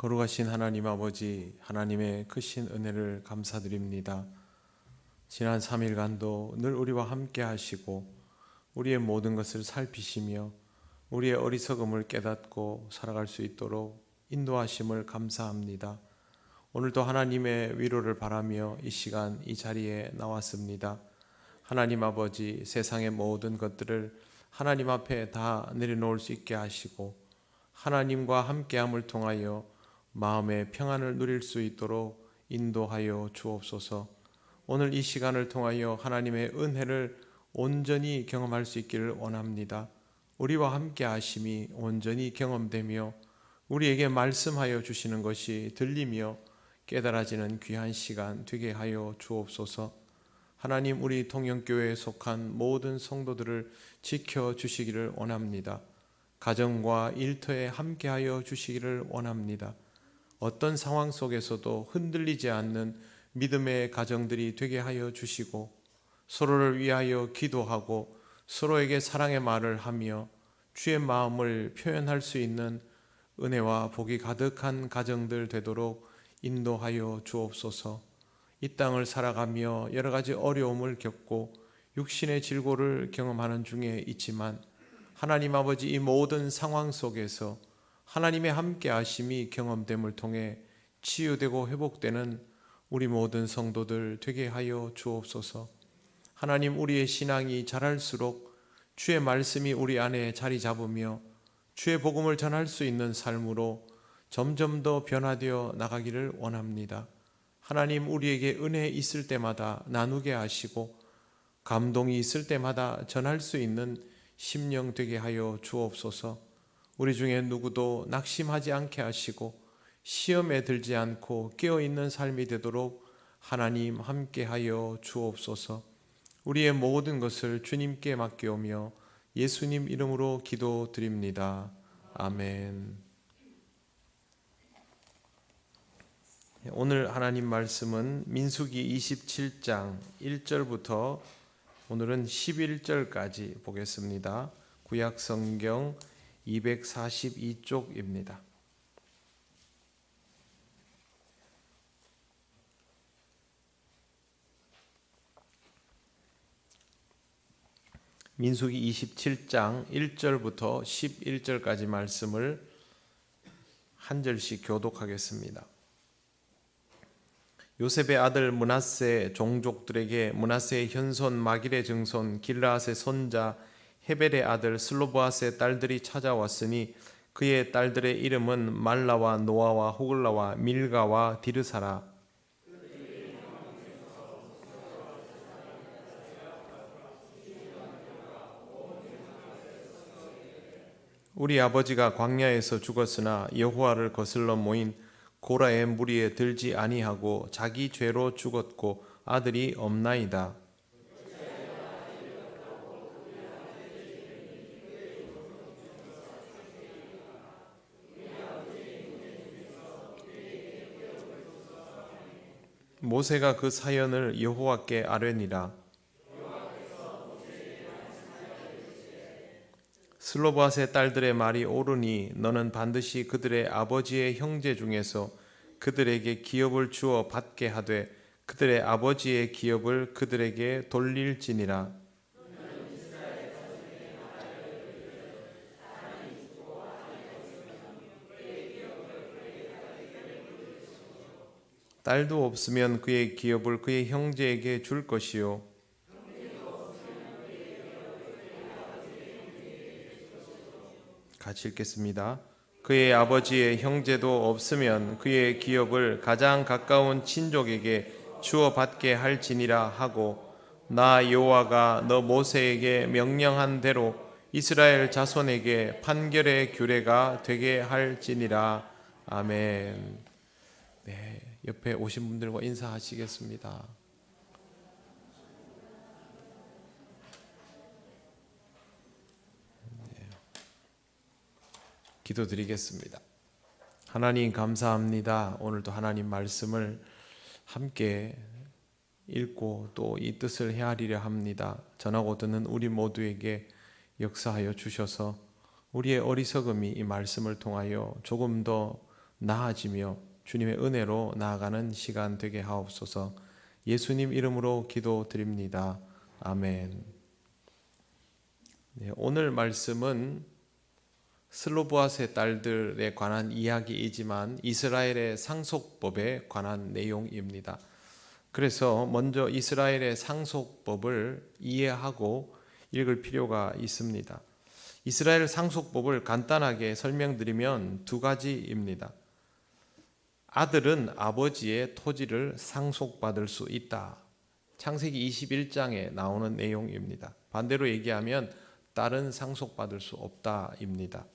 거룩하신 하나님 아버지, 하나님의 크신 은혜를 감사드립니다. 지난 3일간도 늘 우리와 함께 하시고 우리의 모든 것을 살피시며 우리의 어리석음을 깨닫고 살아갈 수 있도록 인도하심을 감사합니다. 오늘도 하나님의 위로를 바라며 이 시간 이 자리에 나왔습니다. 하나님 아버지, 세상의 모든 것들을 하나님 앞에 다 내려놓을 수 있게 하시고 하나님과 함께함을 통하여 마음의 평안을 누릴 수 있도록 인도하여 주옵소서. 오늘 이 시간을 통하여 하나님의 은혜를 온전히 경험할 수 있기를 원합니다. 우리와 함께 하심이 온전히 경험되며 우리에게 말씀하여 주시는 것이 들리며 깨달아지는 귀한 시간 되게 하여 주옵소서. 하나님, 우리 통영교회에 속한 모든 성도들을 지켜주시기를 원합니다. 가정과 일터에 함께하여 주시기를 원합니다. 어떤 상황 속에서도 흔들리지 않는 믿음의 가정들이 되게 하여 주시고 서로를 위하여 기도하고 서로에게 사랑의 말을 하며 주의 마음을 표현할 수 있는 은혜와 복이 가득한 가정들 되도록 인도하여 주옵소서. 이 땅을 살아가며 여러 가지 어려움을 겪고 육신의 질고를 경험하는 중에 있지만 하나님 아버지, 이 모든 상황 속에서 하나님의 함께 하심이 경험됨을 통해 치유되고 회복되는 우리 모든 성도들 되게 하여 주옵소서. 하나님, 우리의 신앙이 자랄수록 주의 말씀이 우리 안에 자리 잡으며 주의 복음을 전할 수 있는 삶으로 점점 더 변화되어 나가기를 원합니다. 하나님, 우리에게 은혜 있을 때마다 나누게 하시고 감동이 있을 때마다 전할 수 있는 심령 되게 하여 주옵소서. 우리 중에 누구도 낙심하지 않게 하시고 시험에 들지 않고 깨어있는 삶이 되도록 하나님 함께하여 주옵소서. 우리의 모든 것을 주님께 맡겨오며 예수님 이름으로 기도드립니다. 아멘. 오늘 하나님 말씀은 민수기 27장 1절부터 오늘은 11절까지 보겠습니다. 구약 성경 242쪽입니다. 민수기 27장 1절부터 11절까지 말씀을 한 절씩 교독하겠습니다. 요셉의 아들 므낫세 종족들에게 므낫세의 현손 마길의 증손 길르앗의 손자 헤벨의 아들 슬로보앗의 딸들이 찾아왔으니 그의 딸들의 이름은 말라와 노아와 호글라와 밀가와 디르사라. 우리 아버지가 광야에서 죽었으나 여호와를 거슬러 모인 고라의 무리에 들지 아니하고 자기 죄로 죽었고 아들이 없나이다. 모세가 그 사연을 여호와께 아뢰니라. 슬로바스의 딸들의 말이 옳으니 너는 반드시 그들의 아버지의 형제 중에서 그들에게 기업을 주어 받게 하되 그들의 아버지의 기업을 그들에게 돌릴지니라. 딸도 없으면 그의 기업을 그의 형제에게 줄 것이요 같이 읽겠습니다. 그의 아버지의 형제도 없으면 그의 기업을 가장 가까운 친족에게 주어 받게 할지니라 하고 나 여호와가 너 모세에게 명령한 대로 이스라엘 자손에게 판결의 규례가 되게 할지니라. 아멘. 네, 옆에 오신 분들과 인사하시겠습니다. 기도드리겠습니다. 하나님 감사합니다. 오늘도 하나님 말씀을 함께 읽고 또 이 뜻을 헤아리려 합니다. 전하고 듣는 우리 모두에게 역사하여 주셔서 우리의 어리석음이 이 말씀을 통하여 조금 더 나아지며 주님의 은혜로 나아가는 시간 되게 하옵소서. 예수님 이름으로 기도드립니다. 아멘. 네, 오늘 말씀은 슬로보아스의 딸들에 관한 이야기이지만 이스라엘의 상속법에 관한 내용입니다. 그래서 먼저 이스라엘의 상속법을 이해하고 읽을 필요가 있습니다. 이스라엘 상속법을 간단하게 설명드리면 두 가지입니다. 아들은 아버지의 토지를 상속받을 수 있다. 창세기 21장에 나오는 내용입니다. 반대로 얘기하면 딸은 상속받을 수 없다입니다.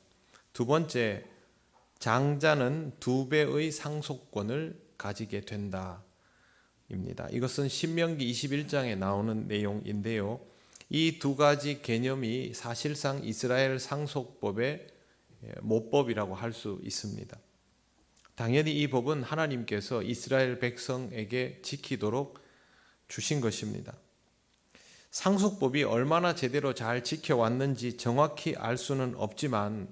두 번째, 장자는 2배의 상속권을 가지게 된다 입니다. 이것은 신명기 21장에 나오는 내용인데요. 이 두 가지 개념이 사실상 이스라엘 상속법의 모법이라고 할 수 있습니다. 당연히 이 법은 하나님께서 이스라엘 백성에게 지키도록 주신 것입니다. 상속법이 얼마나 제대로 잘 지켜왔는지 정확히 알 수는 없지만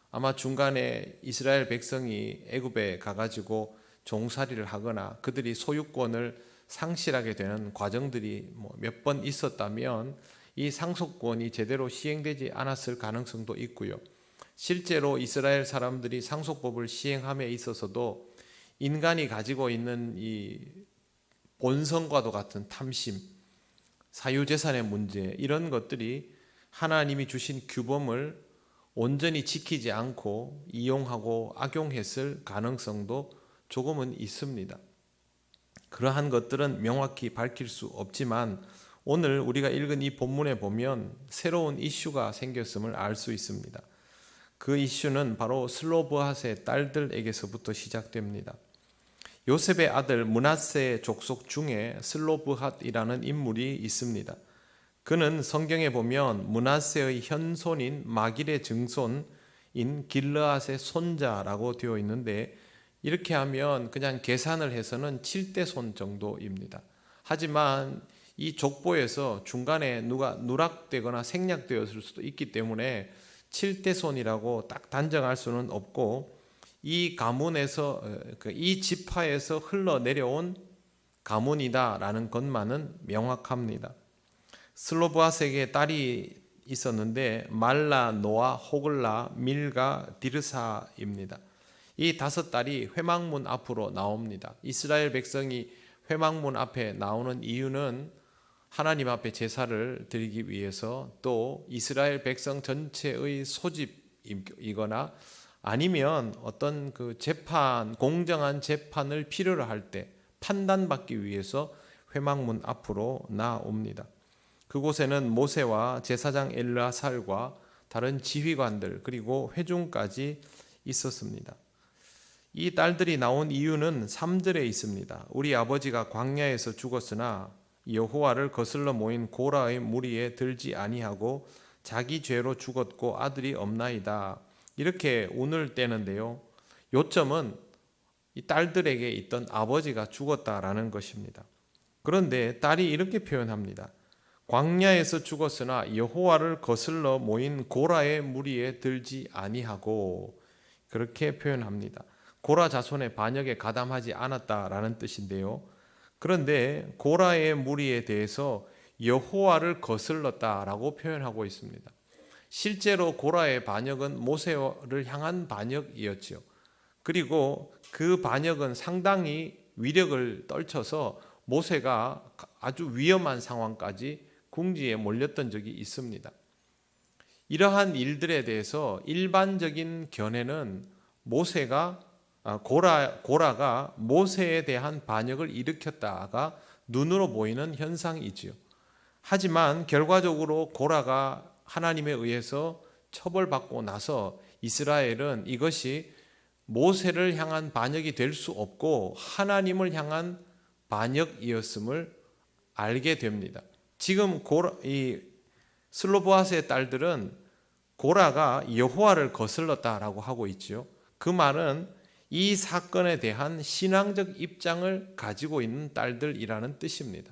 아마 중간에 이스라엘 백성이 애굽에 가가지고 종살이를 하거나 그들이 소유권을 상실하게 되는 과정들이 몇 번 있었다면 이 상속권이 제대로 시행되지 않았을 가능성도 있고요. 실제로 이스라엘 사람들이 상속법을 시행함에 있어서도 인간이 가지고 있는 이 본성과도 같은 탐심, 사유재산의 문제, 이런 것들이 하나님이 주신 규범을 온전히 지키지 않고 이용하고 악용했을 가능성도 조금은 있습니다. 그러한 것들은 명확히 밝힐 수 없지만 오늘 우리가 읽은 이 본문에 보면 새로운 이슈가 생겼음을 알 수 있습니다. 그 이슈는 바로 슬로보아스의 딸들에게서부터 시작됩니다. 요셉의 아들 므낫세의 족속 중에 슬로브핫이라는 인물이 있습니다. 그는 성경에 보면 므낫세의 현손인 마길의 증손인 길르앗의 손자라고 되어 있는데 이렇게 하면 그냥 계산을 해서는 7대 손 정도입니다. 하지만 이 족보에서 중간에 누가 누락되거나 생략되었을 수도 있기 때문에 7대 손이라고 딱 단정할 수는 없고 이 가문에서 이 지파에서 흘러내려온 가문이다라는 것만은 명확합니다. 슬로보아스에게 딸이 있었는데 말라, 노아, 호글라, 밀가, 디르사입니다. 이 5딸이 회막문 앞으로 나옵니다. 이스라엘 백성이 회막문 앞에 나오는 이유는 하나님 앞에 제사를 드리기 위해서 또 이스라엘 백성 전체의 소집이거나 아니면 어떤 그 재판, 공정한 재판을 필요로 할 때 판단받기 위해서 회막문 앞으로 나옵니다. 그곳에는 모세와 제사장 엘르아살과 다른 지휘관들 그리고 회중까지 있었습니다. 이 딸들이 나온 이유는 3절에 있습니다. 우리 아버지가 광야에서 죽었으나 여호와를 거슬러 모인 고라의 무리에 들지 아니하고 자기 죄로 죽었고 아들이 없나이다. 이렇게 운을 떼는데요. 요점은 이 딸들에게 있던 아버지가 죽었다라는 것입니다. 그런데 딸이 이렇게 표현합니다. 광야에서 죽었으나 여호와를 거슬러 모인 고라의 무리에 들지 아니하고 그렇게 표현합니다. 고라 자손의 반역에 가담하지 않았다라는 뜻인데요. 그런데 고라의 무리에 대해서 여호와를 거슬렀다라고 표현하고 있습니다. 실제로 고라의 반역은 모세를 향한 반역이었죠. 그리고 그 반역은 상당히 위력을 떨쳐서 모세가 아주 위험한 상황까지 궁지에 몰렸던 적이 있습니다. 이러한 일들에 대해서 일반적인 견해는 고라가 모세에 대한 반역을 일으켰다가 눈으로 보이는 현상이지요. 하지만 결과적으로 고라가 하나님에 의해서 처벌받고 나서 이스라엘은 이것이 모세를 향한 반역이 될 수 없고 하나님을 향한 반역이었음을 알게 됩니다. 지금 이 슬로보아스의 딸들은 고라가 여호와를 거슬렀다라고 하고 있죠. 그 말은 이 사건에 대한 신앙적 입장을 가지고 있는 딸들이라는 뜻입니다.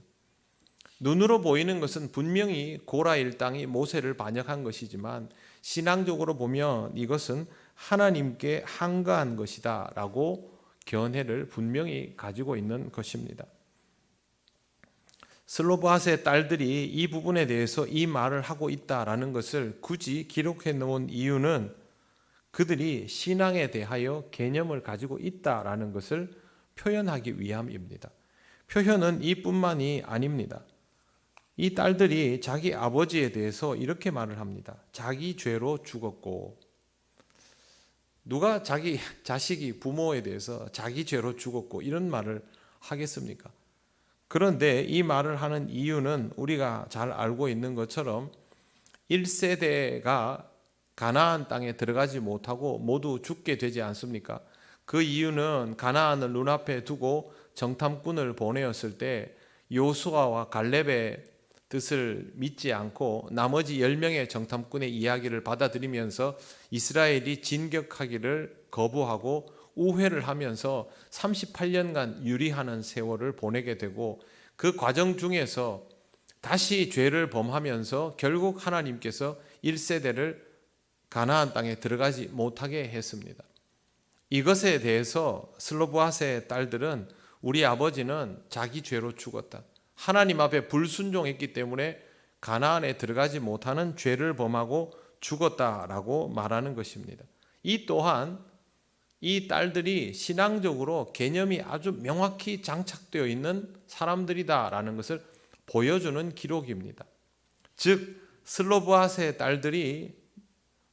눈으로 보이는 것은 분명히 고라 일당이 모세를 반역한 것이지만 신앙적으로 보면 이것은 하나님께 항거한 것이다 라고 견해를 분명히 가지고 있는 것입니다. 슬로보핫의 딸들이 이 부분에 대해서 이 말을 하고 있다라는 것을 굳이 기록해 놓은 이유는 그들이 신앙에 대하여 개념을 가지고 있다라는 것을 표현하기 위함입니다. 표현은 이뿐만이 아닙니다. 이 딸들이 자기 아버지에 대해서 이렇게 말을 합니다. 자기 죄로 죽었고, 누가 자기 자식이 부모에 대해서 자기 죄로 죽었고 이런 말을 하겠습니까? 그런데 이 말을 하는 이유는 우리가 잘 알고 있는 것처럼 1세대가 가나안 땅에 들어가지 못하고 모두 죽게 되지 않습니까? 그 이유는 가나안을 눈앞에 두고 정탐꾼을 보내었을 때 요수아와 갈렙의 뜻을 믿지 않고 나머지 10명의 정탐꾼의 이야기를 받아들이면서 이스라엘이 진격하기를 거부하고 우회를 하면서 38년간 유리하는 세월을 보내게 되고, 그 과정 중에서 다시 죄를 범하면서 결국 하나님께서 1세대를 가나안 땅에 들어가지 못하게 했습니다. 이것에 대해서 슬로보핫의 딸들은 우리 아버지는 자기 죄로 죽었다, 하나님 앞에 불순종했기 때문에 가나안에 들어가지 못하는 죄를 범하고 죽었다라고 말하는 것입니다. 이 또한 이 딸들이 신앙적으로 개념이 아주 명확히 장착되어 있는 사람들이다라는 것을 보여주는 기록입니다. 즉 슬로보핫의 딸들이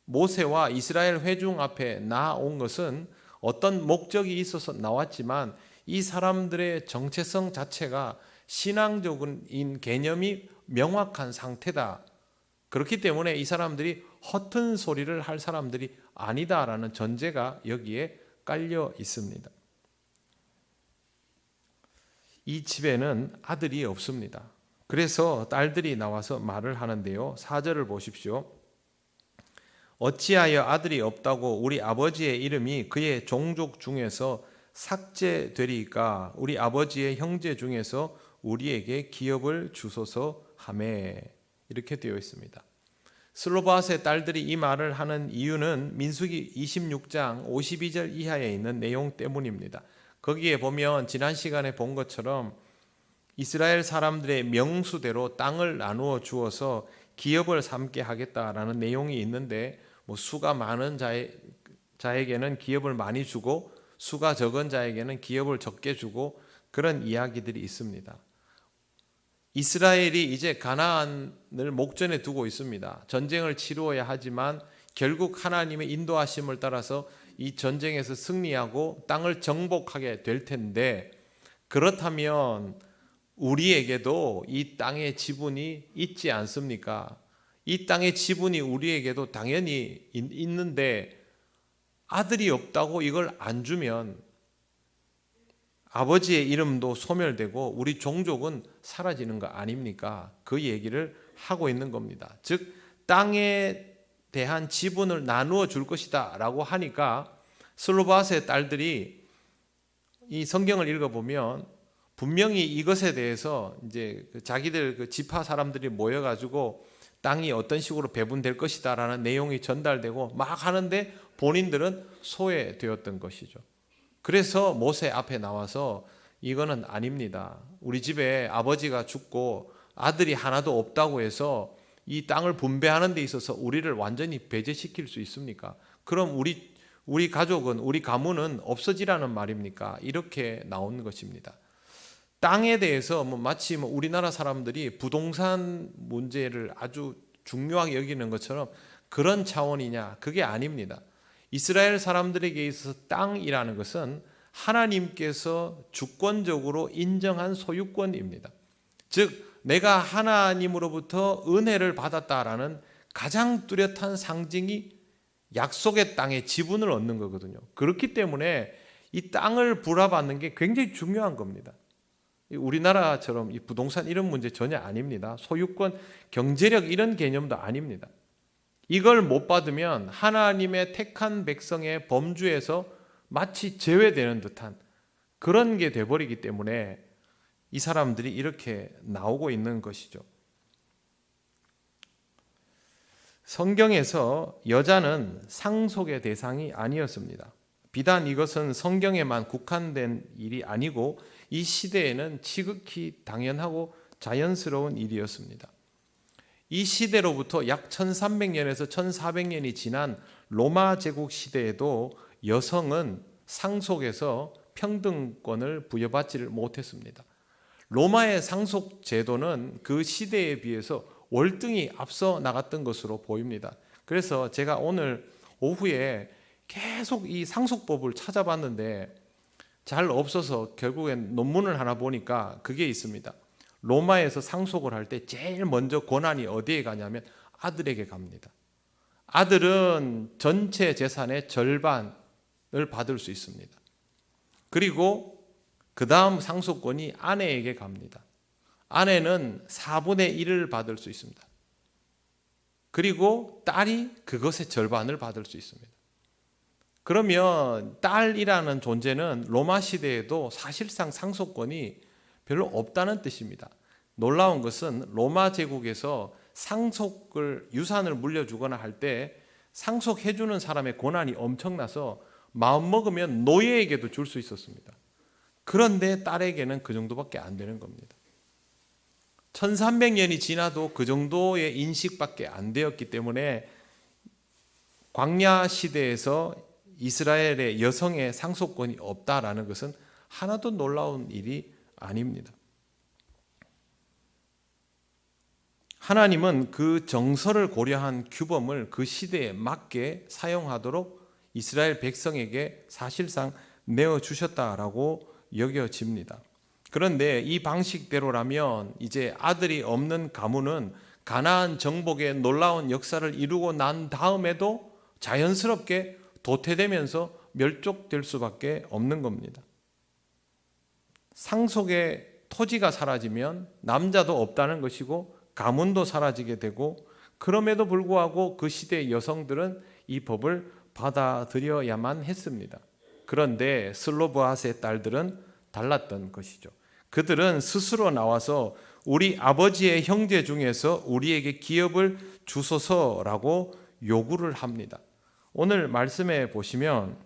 모세와 이스라엘 회중 앞에 나온 것은 어떤 목적이 있어서 나왔지만 이 사람들의 정체성 자체가 신앙적인 개념이 명확한 상태다. 그렇기 때문에 이 사람들이 허튼 소리를 할 사람들이 아니다라는 전제가 여기에 깔려 있습니다. 이 집에는 아들이 없습니다. 그래서 딸들이 나와서 말을 하는데요. 4절을 보십시오. 어찌하여 아들이 없다고 우리 아버지의 이름이 그의 종족 중에서 삭제되리까? 우리 아버지의 형제 중에서 우리에게 기업을 주소서 하매. 이렇게 되어 있습니다. 슬로보핫의 딸들이 이 말을 하는 이유는 민수기 26장 52절 이하에 있는 내용 때문입니다. 거기에 보면 지난 시간에 본 것처럼 이스라엘 사람들의 명수대로 땅을 나누어 주어서 기업을 삼게 하겠다라는 내용이 있는데, 수가 많은 자에게는 기업을 많이 주고 수가 적은 자에게는 기업을 적게 주고 그런 이야기들이 있습니다. 이스라엘이 이제 가나안을 목전에 두고 있습니다. 전쟁을 치루어야 하지만 결국 하나님의 인도하심을 따라서 이 전쟁에서 승리하고 땅을 정복하게 될 텐데, 그렇다면 우리에게도 이 땅의 지분이 있지 않습니까? 이 땅의 지분이 우리에게도 당연히 있는데 아들이 없다고 이걸 안 주면 아버지의 이름도 소멸되고 우리 종족은 사라지는 거 아닙니까? 그 얘기를 하고 있는 겁니다. 즉 땅에 대한 지분을 나누어 줄 것이다 라고 하니까 슬로보핫의 딸들이 이 성경을 읽어보면 분명히 이것에 대해서 이제 자기들 그 지파 사람들이 모여가지고 땅이 어떤 식으로 배분될 것이다 라는 내용이 전달되고 막 하는데 본인들은 소외되었던 것이죠. 그래서 모세 앞에 나와서 이거는 아닙니다. 우리 집에 아버지가 죽고 아들이 하나도 없다고 해서 이 땅을 분배하는 데 있어서 우리를 완전히 배제시킬 수 있습니까? 그럼 우리 가족은, 우리 가문은 없어지라는 말입니까? 이렇게 나온 것입니다. 땅에 대해서 마치 우리나라 사람들이 부동산 문제를 아주 중요하게 여기는 것처럼 그런 차원이냐? 그게 아닙니다. 이스라엘 사람들에게 있어서 땅이라는 것은 하나님께서 주권적으로 인정한 소유권입니다. 즉 내가 하나님으로부터 은혜를 받았다라는 가장 뚜렷한 상징이 약속의 땅의 지분을 얻는 거거든요. 그렇기 때문에 이 땅을 불화받는 게 굉장히 중요한 겁니다. 우리나라처럼 이 부동산 이런 문제 전혀 아닙니다. 소유권, 경제력 이런 개념도 아닙니다. 이걸 못 받으면 하나님의 택한 백성의 범주에서 마치 제외되는 듯한 그런 게 돼버리기 때문에 이 사람들이 이렇게 나오고 있는 것이죠. 성경에서 여자는 상속의 대상이 아니었습니다. 비단 이것은 성경에만 국한된 일이 아니고 이 시대에는 지극히 당연하고 자연스러운 일이었습니다. 이 시대로부터 약 1300년에서 1400년이 지난 로마 제국 시대에도 여성은 상속에서 평등권을 부여받지를 못했습니다. 로마의 상속 제도는 그 시대에 비해서 월등히 앞서 나갔던 것으로 보입니다. 그래서 제가 오늘 오후에 계속 이 상속법을 찾아봤는데 잘 없어서 결국엔 논문을 하나 보니까 그게 있습니다. 로마에서 상속을 할 때 제일 먼저 권한이 어디에 가냐면 아들에게 갑니다. 아들은 전체 재산의 절반을 받을 수 있습니다. 그리고 그 다음 상속권이 아내에게 갑니다. 아내는 4분의 1을 받을 수 있습니다. 그리고 딸이 그것의 절반을 받을 수 있습니다. 그러면 딸이라는 존재는 로마 시대에도 사실상 상속권이 별로 없다는 뜻입니다. 놀라운 것은 로마 제국에서 유산을 물려주거나 할 때 상속해주는 사람의 권한이 엄청나서 마음 먹으면 노예에게도 줄 수 있었습니다. 그런데 딸에게는 그 정도밖에 안 되는 겁니다. 1300년이 지나도 그 정도의 인식밖에 안 되었기 때문에 광야 시대에서 이스라엘의 여성의 상속권이 없다라는 것은 하나도 놀라운 일이 아닙니다. 하나님은 그 정서를 고려한 규범을 그 시대에 맞게 사용하도록 이스라엘 백성에게 사실상 내어주셨다라고 여겨집니다. 그런데 이 방식대로라면 이제 아들이 없는 가문은 가나안 정복의 놀라운 역사를 이루고 난 다음에도 자연스럽게 도태되면서 멸족될 수밖에 없는 겁니다. 상속의 토지가 사라지면 남자도 없다는 것이고 가문도 사라지게 되고, 그럼에도 불구하고 그 시대의 여성들은 이 법을 받아들여야만 했습니다. 그런데 슬로브핫의 딸들은 달랐던 것이죠. 그들은 스스로 나와서 우리 아버지의 형제 중에서 우리에게 기업을 주소서라고 요구를 합니다. 오늘 말씀에 보시면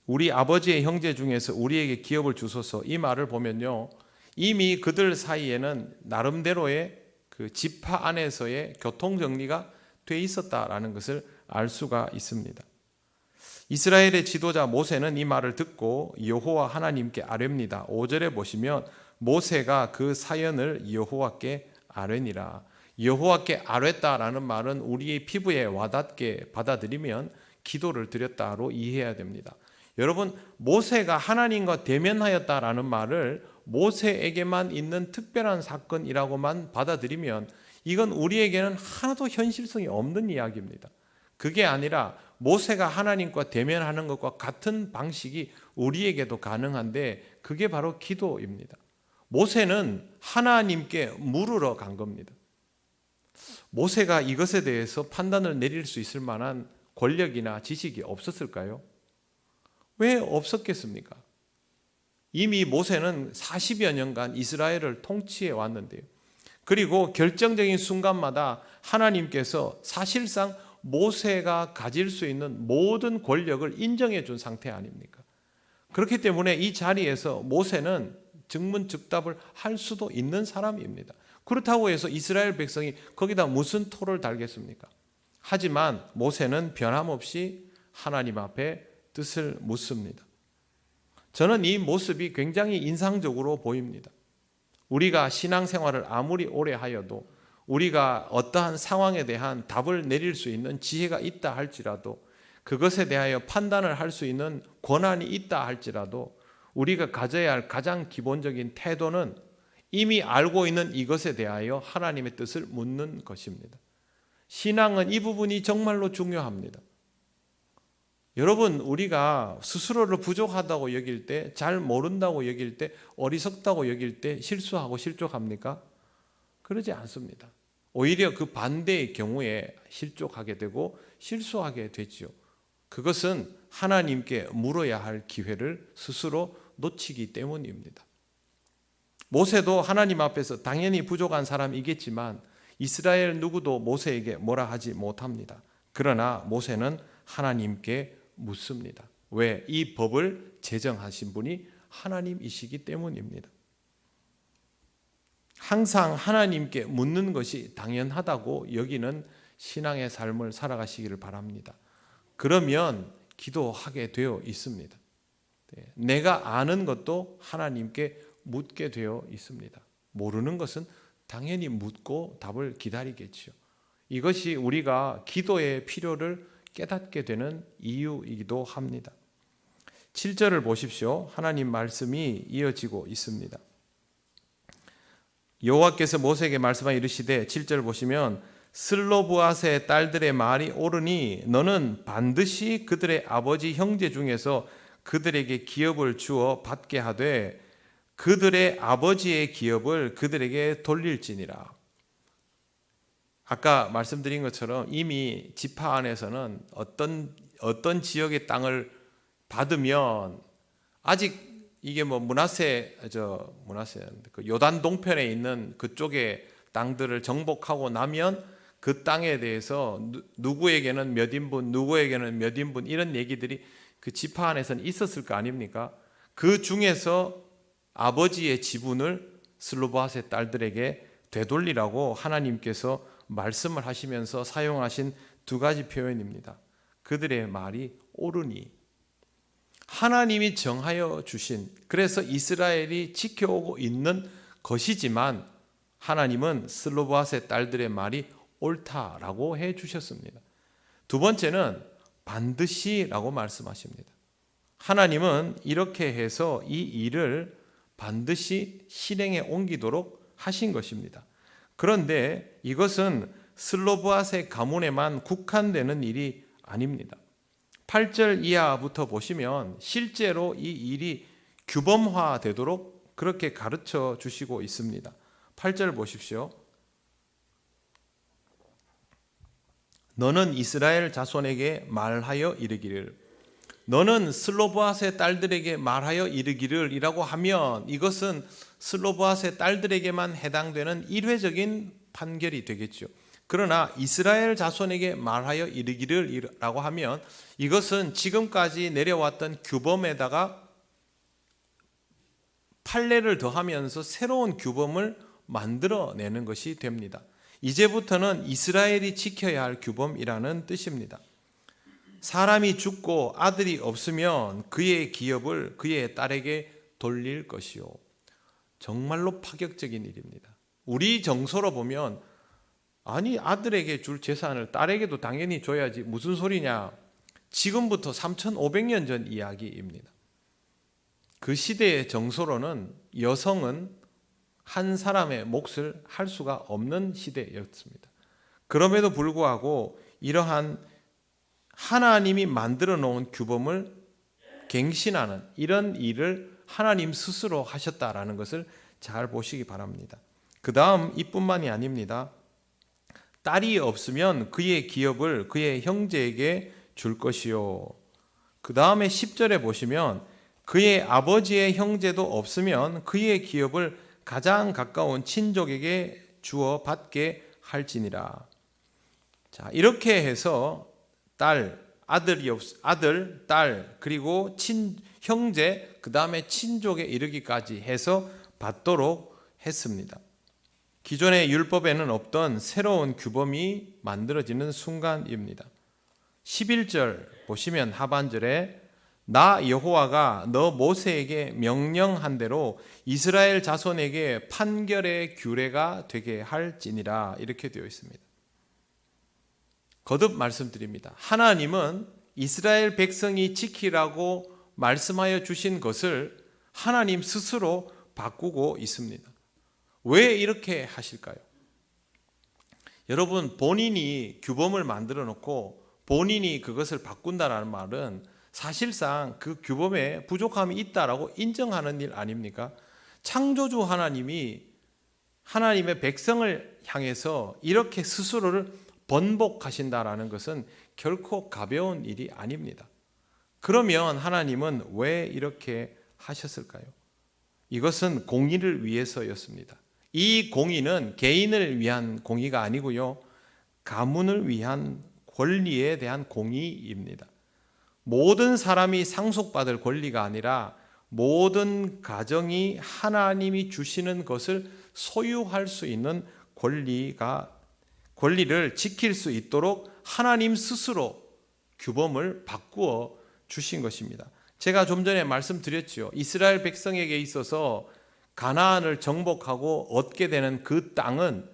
우리 아버지의 형제 중에서 우리에게 기업을 주소서, 이 말을 보면요, 이미 그들 사이에는 나름대로의 그 지파 안에서의 교통정리가 돼 있었다라는 것을 알 수가 있습니다. 이스라엘의 지도자 모세는 이 말을 듣고 여호와 하나님께 아뢰니다. 5절에 보시면 모세가 그 사연을 여호와께 아뢰니라. 여호와께 아뢰다라는 말은 우리의 피부에 와닿게 받아들이면 기도를 드렸다로 이해해야 됩니다. 여러분, 모세가 하나님과 대면하였다라는 말을 모세에게만 있는 특별한 사건이라고만 받아들이면 이건 우리에게는 하나도 현실성이 없는 이야기입니다. 그게 아니라 모세가 하나님과 대면하는 것과 같은 방식이 우리에게도 가능한데 그게 바로 기도입니다. 모세는 하나님께 물으러 간 겁니다. 모세가 이것에 대해서 판단을 내릴 수 있을 만한 권력이나 지식이 없었을까요? 왜 없었겠습니까? 이미 모세는 40여 년간 이스라엘을 통치해 왔는데요. 그리고 결정적인 순간마다 하나님께서 사실상 모세가 가질 수 있는 모든 권력을 인정해 준 상태 아닙니까? 그렇기 때문에 이 자리에서 모세는 즉문즉답을 할 수도 있는 사람입니다. 그렇다고 해서 이스라엘 백성이 거기다 무슨 토를 달겠습니까? 하지만 모세는 변함없이 하나님 앞에 뜻을 묻습니다. 저는 이 모습이 굉장히 인상적으로 보입니다. 우리가 신앙생활을 아무리 오래 하여도 우리가 어떠한 상황에 대한 답을 내릴 수 있는 지혜가 있다 할지라도, 그것에 대하여 판단을 할 수 있는 권한이 있다 할지라도 우리가 가져야 할 가장 기본적인 태도는 이미 알고 있는 이것에 대하여 하나님의 뜻을 묻는 것입니다. 신앙은 이 부분이 정말로 중요합니다. 여러분, 우리가 스스로를 부족하다고 여길 때, 잘 모른다고 여길 때, 어리석다고 여길 때 실수하고 실족합니까? 그러지 않습니다. 오히려 그 반대의 경우에 실족하게 되고 실수하게 되지요. 그것은 하나님께 물어야 할 기회를 스스로 놓치기 때문입니다. 모세도 하나님 앞에서 당연히 부족한 사람이겠지만 이스라엘 누구도 모세에게 뭐라 하지 못합니다. 그러나 모세는 하나님께 묻습니다. 왜? 이 법을 제정하신 분이 하나님이시기 때문입니다. 항상 하나님께 묻는 것이 당연하다고 여기는 신앙의 삶을 살아가시기를 바랍니다. 그러면 기도하게 되어 있습니다. 내가 아는 것도 하나님께 묻게 되어 있습니다. 모르는 것은 당연히 묻고 답을 기다리겠죠. 이것이 우리가 기도의 필요를 깨닫게 되는 이유이기도 합니다. 7절을 보십시오. 하나님 말씀이 이어지고 있습니다. 여호와께서 모세에게 말씀하여 이르시되 7절 보시면 슬로브앗의 딸들의 말이 옳으니 너는 반드시 그들의 아버지 형제 중에서 그들에게 기업을 주어 받게 하되 그들의 아버지의 기업을 그들에게 돌릴지니라. 아까 말씀드린 것처럼 이미 지파 안에서는 어떤 지역의 땅을 받으면 아직 이게 뭐 문하세 그 요단 동편에 있는 그쪽의 땅들을 정복하고 나면 그 땅에 대해서 누구에게는 몇 인분, 누구에게는 몇 인분 이런 얘기들이 그 지파 안에서는 있었을 거 아닙니까? 그 중에서 아버지의 지분을 슬로브앗의 딸들에게 되돌리라고 하나님께서 말씀을 하시면서 사용하신 두 가지 표현입니다. 그들의 말이 옳으니 하나님이 정하여 주신, 그래서 이스라엘이 지켜오고 있는 것이지만 하나님은 슬로브앗의 딸들의 말이 옳다라고 해 주셨습니다. 두 번째는 반드시라고 말씀하십니다. 하나님은 이렇게 해서 이 일을 반드시 실행에 옮기도록 하신 것입니다. 그런데 이것은 슬로브앗의 가문에만 국한되는 일이 아닙니다. 8절 이하부터 보시면 실제로 이 일이 규범화되도록 그렇게 가르쳐 주시고 있습니다. 8절 보십시오. 너는 이스라엘 자손에게 말하여 이르기를, 너는 슬로브앗의 딸들에게 말하여 이르기를 이라고 하면 이것은 슬로브앗의 딸들에게만 해당되는 일회적인 판결이 되겠죠. 그러나 이스라엘 자손에게 말하여 이르기를 라고 하면 이것은 지금까지 내려왔던 규범에다가 판례를 더하면서 새로운 규범을 만들어내는 것이 됩니다. 이제부터는 이스라엘이 지켜야 할 규범이라는 뜻입니다. 사람이 죽고 아들이 없으면 그의 기업을 그의 딸에게 돌릴 것이요. 정말로 파격적인 일입니다. 우리 정서로 보면 아니 아들에게 줄 재산을 딸에게도 당연히 줘야지 무슨 소리냐. 지금부터 3,500년 전 이야기입니다. 그 시대의 정서로는 여성은 한 사람의 몫을 할 수가 없는 시대였습니다. 그럼에도 불구하고 이러한 하나님이 만들어 놓은 규범을 갱신하는 이런 일을 하나님 스스로 하셨다라는 것을 잘 보시기 바랍니다. 그 다음 이뿐만이 아닙니다. 딸이 없으면 그의 기업을 그의 형제에게 줄 것이요. 그 다음에 10절에 보시면 그의 아버지의 형제도 없으면 그의 기업을 가장 가까운 친족에게 주어 받게 할지니라. 자, 이렇게 해서 딸, 딸, 그리고 형제, 그 다음에 친족에 이르기까지 해서 받도록 했습니다. 기존의 율법에는 없던 새로운 규범이 만들어지는 순간입니다. 11절 보시면 하반절에 나 여호와가 너 모세에게 명령한 대로 이스라엘 자손에게 판결의 규례가 되게 할지니라 이렇게 되어 있습니다. 거듭 말씀드립니다. 하나님은 이스라엘 백성이 지키라고 말씀하여 주신 것을 하나님 스스로 바꾸고 있습니다. 왜 이렇게 하실까요? 여러분, 본인이 규범을 만들어 놓고 본인이 그것을 바꾼다는 말은 사실상 그 규범에 부족함이 있다라고 인정하는 일 아닙니까? 창조주 하나님이 하나님의 백성을 향해서 이렇게 스스로를 번복하신다라는 것은 결코 가벼운 일이 아닙니다. 그러면 하나님은 왜 이렇게 하셨을까요? 이것은 공의를 위해서였습니다. 이 공의는 개인을 위한 공의가 아니고요, 가문을 위한 권리에 대한 공의입니다. 모든 사람이 상속받을 권리가 아니라 모든 가정이 하나님이 주시는 것을 소유할 수 있는 권리를 지킬 수 있도록 하나님 스스로 규범을 바꾸어 주신 것입니다. 제가 좀 전에 말씀드렸죠. 이스라엘 백성에게 있어서 가나안을 정복하고 얻게 되는 그 땅은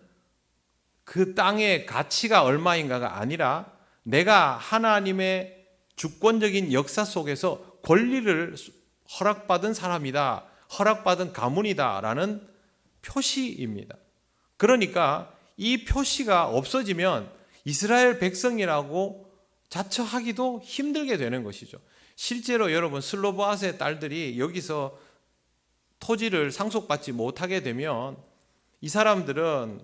그 땅의 가치가 얼마인가가 아니라 내가 하나님의 주권적인 역사 속에서 권리를 허락받은 사람이다, 허락받은 가문이다 라는 표시입니다. 그러니까 이 표시가 없어지면 이스라엘 백성이라고 자처하기도 힘들게 되는 것이죠. 실제로 여러분, 슬로보아스의 딸들이 여기서 토지를 상속받지 못하게 되면 이 사람들은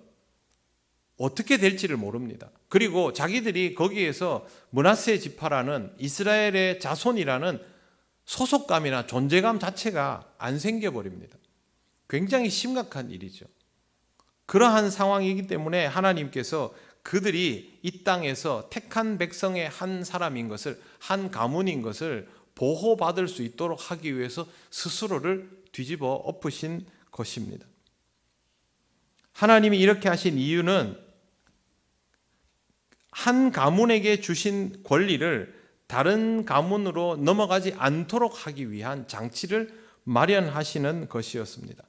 어떻게 될지를 모릅니다. 그리고 자기들이 거기에서 므낫세 지파라는 이스라엘의 자손이라는 소속감이나 존재감 자체가 안 생겨버립니다. 굉장히 심각한 일이죠. 그러한 상황이기 때문에 하나님께서 그들이 이 땅에서 택한 백성의 한 사람인 것을, 한 가문인 것을 보호받을 수 있도록 하기 위해서 스스로를 뒤집어 엎으신 것입니다. 하나님이 이렇게 하신 이유는 한 가문에게 주신 권리를 다른 가문으로 넘어가지 않도록 하기 위한 장치를 마련하시는 것이었습니다.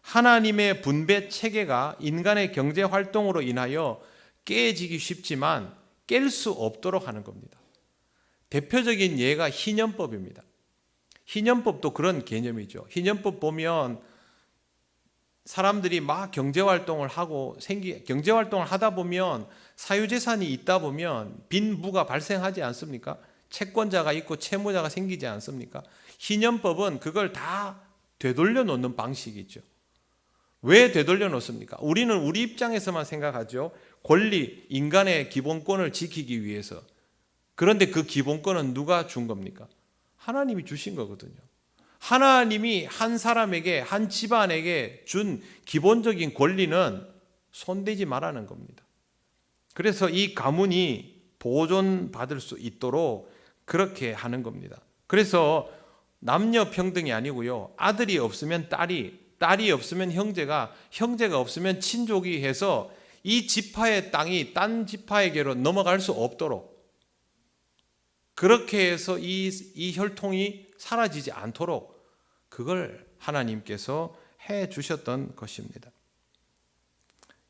하나님의 분배 체계가 인간의 경제 활동으로 인하여 깨지기 쉽지만 깰 수 없도록 하는 겁니다. 대표적인 예가 희년법입니다. 희년법도 그런 개념이죠. 희년법 보면 사람들이 막 경제활동을 하다 보면 사유재산이 있다 보면 빈부가 발생하지 않습니까? 채권자가 있고 채무자가 생기지 않습니까? 희년법은 그걸 다 되돌려 놓는 방식이죠. 왜 되돌려 놓습니까? 우리는 우리 입장에서만 생각하죠. 권리, 인간의 기본권을 지키기 위해서. 그런데 그 기본권은 누가 준 겁니까? 하나님이 주신 거거든요. 하나님이 한 사람에게, 한 집안에게 준 기본적인 권리는 손대지 말라는 겁니다. 그래서 이 가문이 보존받을 수 있도록 그렇게 하는 겁니다. 그래서 남녀 평등이 아니고요, 아들이 없으면 딸이 없으면 형제가 없으면 친족이 해서 이 지파의 땅이 딴 지파에게로 넘어갈 수 없도록, 그렇게 해서 이 혈통이 사라지지 않도록 그걸 하나님께서 해 주셨던 것입니다.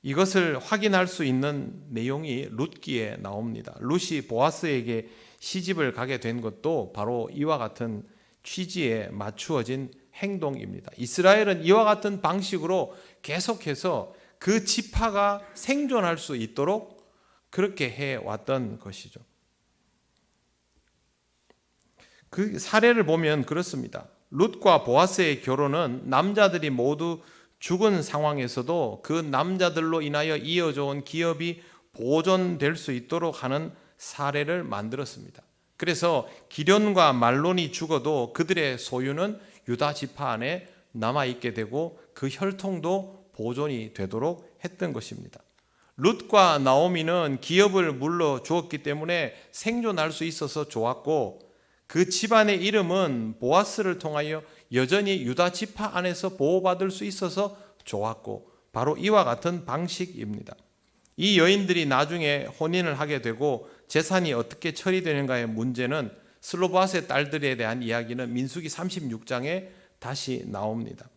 이것을 확인할 수 있는 내용이 룻기에 나옵니다. 룻이 보아스에게 시집을 가게 된 것도 바로 이와 같은 취지에 맞추어진 행동입니다. 이스라엘은 이와 같은 방식으로 계속해서 그 지파가 생존할 수 있도록 그렇게 해왔던 것이죠. 그 사례를 보면 그렇습니다. 룻과 보아스의 결혼은 남자들이 모두 죽은 상황에서도 그 남자들로 인하여 이어져 온 기업이 보존될 수 있도록 하는 사례를 만들었습니다. 그래서 기련과 말론이 죽어도 그들의 소유는 유다 지파 안에 남아있게 되고 그 혈통도 보존이 되도록 했던 것입니다. 룻과 나오미는 기업을 물러 주었기 때문에 생존할 수 있어서 좋았고, 그 집안의 이름은 보아스를 통하여 여전히 유다 지파 안에서 보호받을 수 있어서 좋았고, 바로 이와 같은 방식입니다. 이 여인들이 나중에 혼인을 하게 되고 재산이 어떻게 처리되는가의 문제는, 슬로보아스의 딸들에 대한 이야기는 민수기 36장에 다시 나옵니다.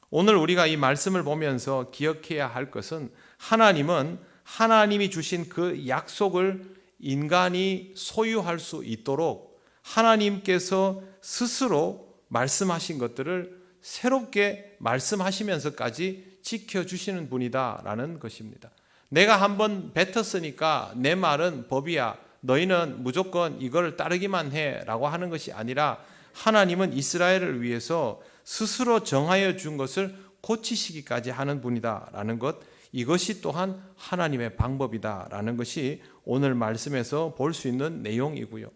오늘 우리가 이 말씀을 보면서 기억해야 할 것은, 하나님은 하나님이 주신 그 약속을 인간이 소유할 수 있도록 하나님께서 스스로 말씀하신 것들을 새롭게 말씀하시면서까지 지켜주시는 분이다라는 것입니다. 내가 한번 뱉었으니까 내 말은 법이야, 너희는 무조건 이걸 따르기만 해라고 하는 것이 아니라, 하나님은 이스라엘을 위해서 스스로 정하여 준 것을 고치시기까지 하는 분이다라는 것, 이것이 또한 하나님의 방법이다라는 것이 오늘 말씀에서 볼 수 있는 내용이고요.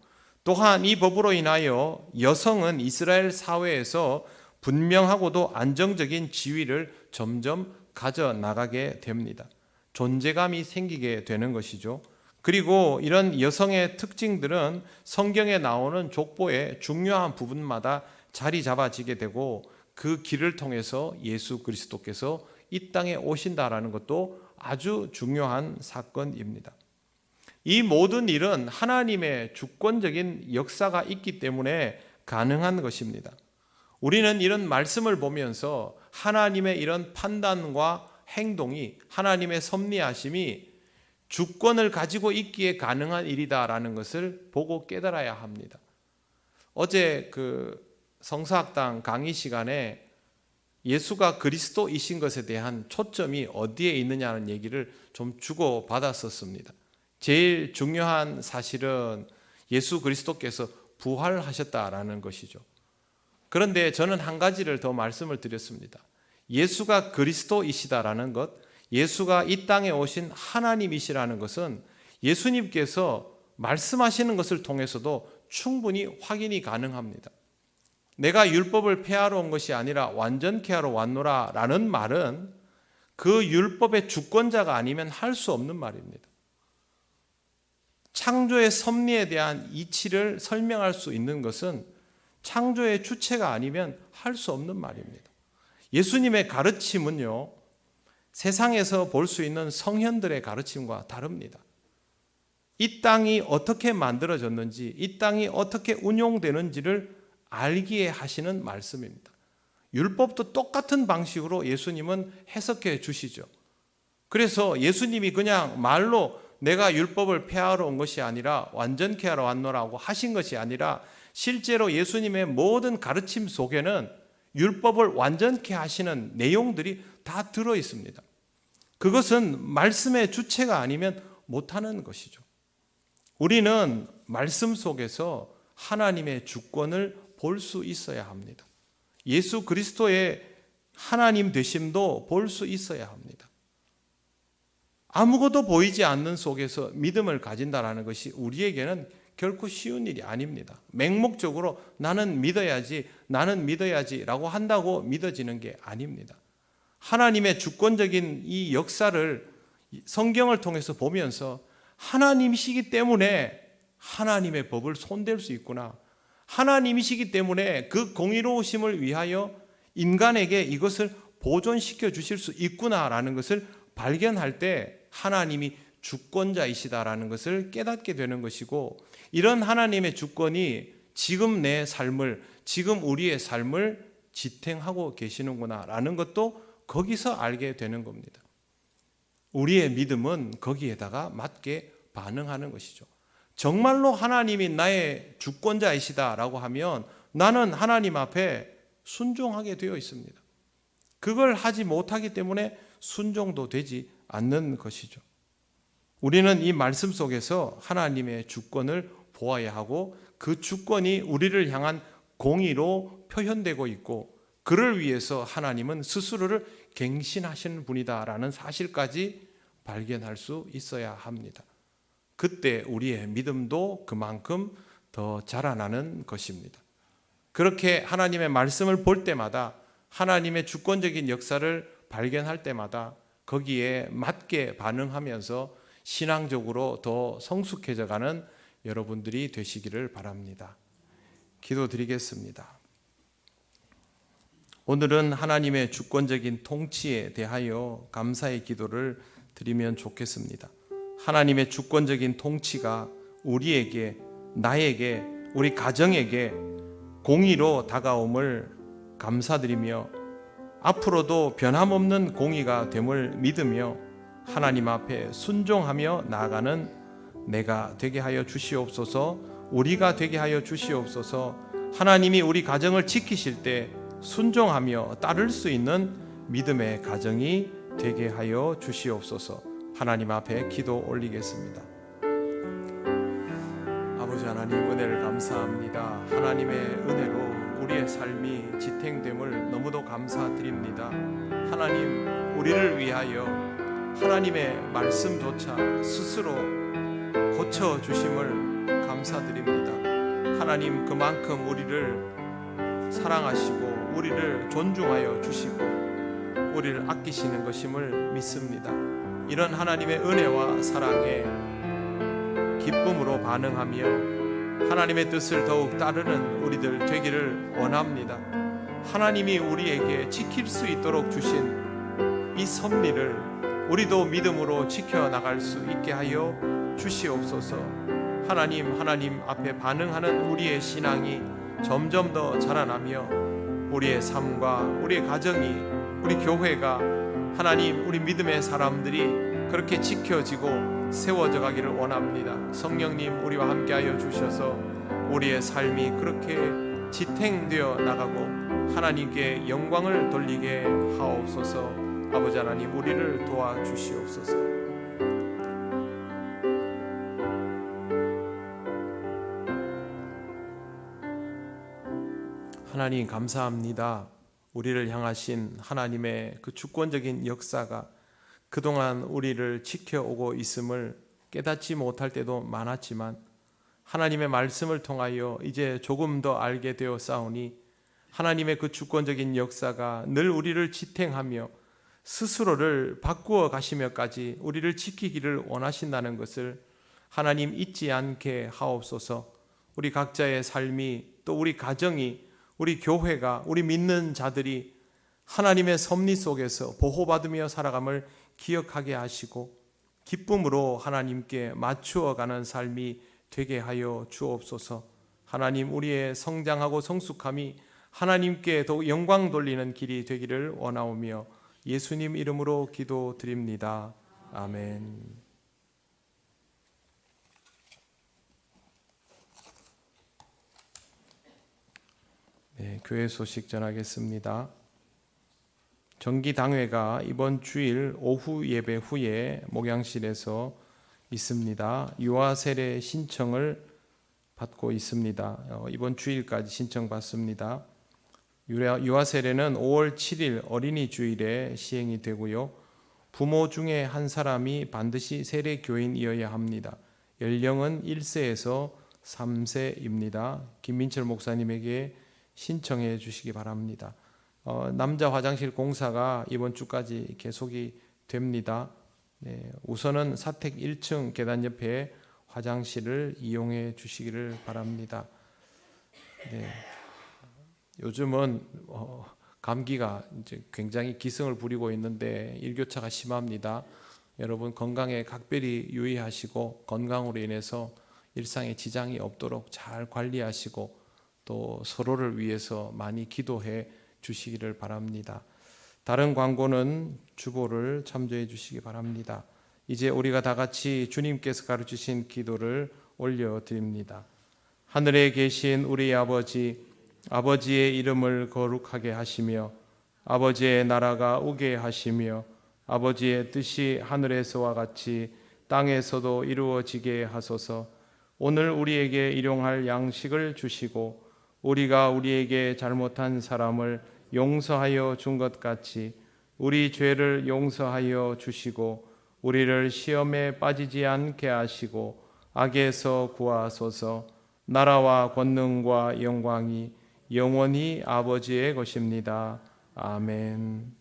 또한 이 법으로 인하여 여성은 이스라엘 사회에서 분명하고도 안정적인 지위를 점점 가져 나가게 됩니다. 존재감이 생기게 되는 것이죠. 그리고 이런 여성의 특징들은 성경에 나오는 족보의 중요한 부분마다 자리 잡아지게 되고 그 길을 통해서 예수 그리스도께서 이 땅에 오신다라는 것도 아주 중요한 사건입니다. 이 모든 일은 하나님의 주권적인 역사가 있기 때문에 가능한 것입니다. 우리는 이런 말씀을 보면서 하나님의 이런 판단과 행동이, 하나님의 섭리하심이 주권을 가지고 있기에 가능한 일이다라는 것을 보고 깨달아야 합니다. 어제 성서학당 강의 시간에 예수가 그리스도이신 것에 대한 초점이 어디에 있느냐는 얘기를 좀 주고 받았었습니다. 제일 중요한 사실은 예수 그리스도께서 부활하셨다라는 것이죠. 그런데 저는 한 가지를 더 말씀을 드렸습니다. 예수가 그리스도이시다라는 것, 예수가 이 땅에 오신 하나님이시라는 것은 예수님께서 말씀하시는 것을 통해서도 충분히 확인이 가능합니다. 내가 율법을 폐하러 온 것이 아니라 완전케 하러 왔노라 라는 말은 그 율법의 주권자가 아니면 할 수 없는 말입니다. 창조의 섭리에 대한 이치를 설명할 수 있는 것은 창조의 주체가 아니면 할 수 없는 말입니다. 예수님의 가르침은요, 세상에서 볼 수 있는 성현들의 가르침과 다릅니다. 이 땅이 어떻게 만들어졌는지, 이 땅이 어떻게 운용되는지를 알기에 하시는 말씀입니다. 율법도 똑같은 방식으로 예수님은 해석해 주시죠. 그래서 예수님이 그냥 말로 내가 율법을 폐하러 온 것이 아니라 완전케 하러 왔노라고 하신 것이 아니라 실제로 예수님의 모든 가르침 속에는 율법을 완전케 하시는 내용들이 다 들어 있습니다. 그것은 말씀의 주체가 아니면 못하는 것이죠. 우리는 말씀 속에서 하나님의 주권을 볼 수 있어야 합니다. 예수 그리스도의 하나님 되심도 볼 수 있어야 합니다. 아무것도 보이지 않는 속에서 믿음을 가진다는 것이 우리에게는 결코 쉬운 일이 아닙니다. 맹목적으로 나는 믿어야지 라고 한다고 믿어지는 게 아닙니다. 하나님의 주권적인 이 역사를 성경을 통해서 보면서 하나님이시기 때문에 하나님의 법을 손댈 수 있구나. 하나님이시기 때문에 그 공의로우심을 위하여 인간에게 이것을 보존시켜 주실 수 있구나라는 것을 발견할 때 하나님이 주권자이시다라는 것을 깨닫게 되는 것이고, 이런 하나님의 주권이 지금 내 삶을, 지금 우리의 삶을 지탱하고 계시는구나라는 것도 거기서 알게 되는 겁니다. 우리의 믿음은 거기에다가 맞게 반응하는 것이죠. 정말로 하나님이 나의 주권자이시다라고 하면 나는 하나님 앞에 순종하게 되어 있습니다. 그걸 하지 못하기 때문에 순종도 되지 않는 것이죠. 우리는 이 말씀 속에서 하나님의 주권을 보아야 하고 그 주권이 우리를 향한 공의로 표현되고 있고 그를 위해서 하나님은 스스로를 갱신하시는 분이다라는 사실까지 발견할 수 있어야 합니다. 그때 우리의 믿음도 그만큼 더 자라나는 것입니다. 그렇게 하나님의 말씀을 볼 때마다, 하나님의 주권적인 역사를 발견할 때마다 거기에 맞게 반응하면서 신앙적으로 더 성숙해져 가는 여러분들이 되시기를 바랍니다. 기도드리겠습니다. 오늘은 하나님의 주권적인 통치에 대하여 감사의 기도를 드리면 좋겠습니다. 하나님의 주권적인 통치가 우리에게, 나에게, 우리 가정에게 공의로 다가옴을 감사드리며 앞으로도 변함없는 공의가 됨을 믿으며 하나님 앞에 순종하며 나아가는 내가 되게 하여 주시옵소서. 우리가 되게 하여 주시옵소서. 하나님이 우리 가정을 지키실 때 순종하며 따를 수 있는 믿음의 가정이 되게 하여 주시옵소서. 하나님 앞에 기도 올리겠습니다. 아버지 하나님, 은혜를 감사합니다. 하나님의 은혜로 우리의 삶이 지탱됨을 너무도 감사드립니다. 하나님, 우리를 위하여 하나님의 말씀조차 스스로 고쳐주심을 감사드립니다. 하나님, 그만큼 우리를 사랑하시고 우리를 존중하여 주시고 우리를 아끼시는 것임을 믿습니다. 이런 하나님의 은혜와 사랑에 기쁨으로 반응하며 하나님의 뜻을 더욱 따르는 우리들 되기를 원합니다. 하나님이 우리에게 지킬 수 있도록 주신 이 섭리를 우리도 믿음으로 지켜나갈 수 있게 하여 주시옵소서. 하나님 앞에 반응하는 우리의 신앙이 점점 더 자라나며 우리의 삶과 우리의 가정이, 우리 교회가, 하나님 우리 믿음의 사람들이 그렇게 지켜지고 세워져 가기를 원합니다. 성령님 우리와 함께하여 주셔서 우리의 삶이 그렇게 지탱되어 나가고 하나님께 영광을 돌리게 하옵소서. 아버지 하나님 우리를 도와주시옵소서. 하나님 감사합니다. 우리를 향하신 하나님의 그 주권적인 역사가 그동안 우리를 지켜오고 있음을 깨닫지 못할 때도 많았지만 하나님의 말씀을 통하여 이제 조금 더 알게 되어 싸우니 하나님의 그 주권적인 역사가 늘 우리를 지탱하며 스스로를 바꾸어 가시며까지 우리를 지키기를 원하신다는 것을 하나님 잊지 않게 하옵소서. 우리 각자의 삶이, 또 우리 가정이, 우리 교회가, 우리 믿는 자들이 하나님의 섭리 속에서 보호받으며 살아감을 기억하게 하시고 기쁨으로 하나님께 맞추어가는 삶이 되게 하여 주옵소서. 하나님 우리의 성장하고 성숙함이 하나님께 더욱 영광 돌리는 길이 되기를 원하오며 예수님 이름으로 기도드립니다. 아멘. 네, 교회 소식 전하겠습니다. 정기당회가 이번 주일 오후 예배 후에 목양실에서 있습니다. 유아 세례 신청을 받고 있습니다. 이번 주일까지 신청받습니다. 유아 세례는 5월 7일 어린이 주일에 시행이 되고요. 부모 중에 한 사람이 반드시 세례 교인이어야 합니다. 연령은 1세에서 3세입니다. 김민철 목사님에게 신청해 주시기 바랍니다. 남자 화장실 공사가 이번 주까지 계속이 됩니다. 네, 우선은 사택 1층 계단 옆에 화장실을 이용해 주시기를 바랍니다. 네, 요즘은 감기가 이제 굉장히 기승을 부리고 있는데 일교차가 심합니다. 여러분 건강에 각별히 유의하시고 건강으로 인해서 일상에 지장이 없도록 잘 관리하시고 또 서로를 위해서 많이 기도해 주시기를 바랍니다. 다른 광고는 주보를 참조해 주시기 바랍니다. 이제 우리가 다 같이 주님께서 가르치신 기도를 올려드립니다. 하늘에 계신 우리 아버지, 아버지의 이름을 거룩하게 하시며 아버지의 나라가 오게 하시며 아버지의 뜻이 하늘에서와 같이 땅에서도 이루어지게 하소서. 오늘 우리에게 일용할 양식을 주시고 우리가 우리에게 잘못한 사람을 용서하여 준 것 같이 우리 죄를 용서하여 주시고 우리를 시험에 빠지지 않게 하시고 악에서 구하소서. 나라와 권능과 영광이 영원히 아버지의 것입니다. 아멘.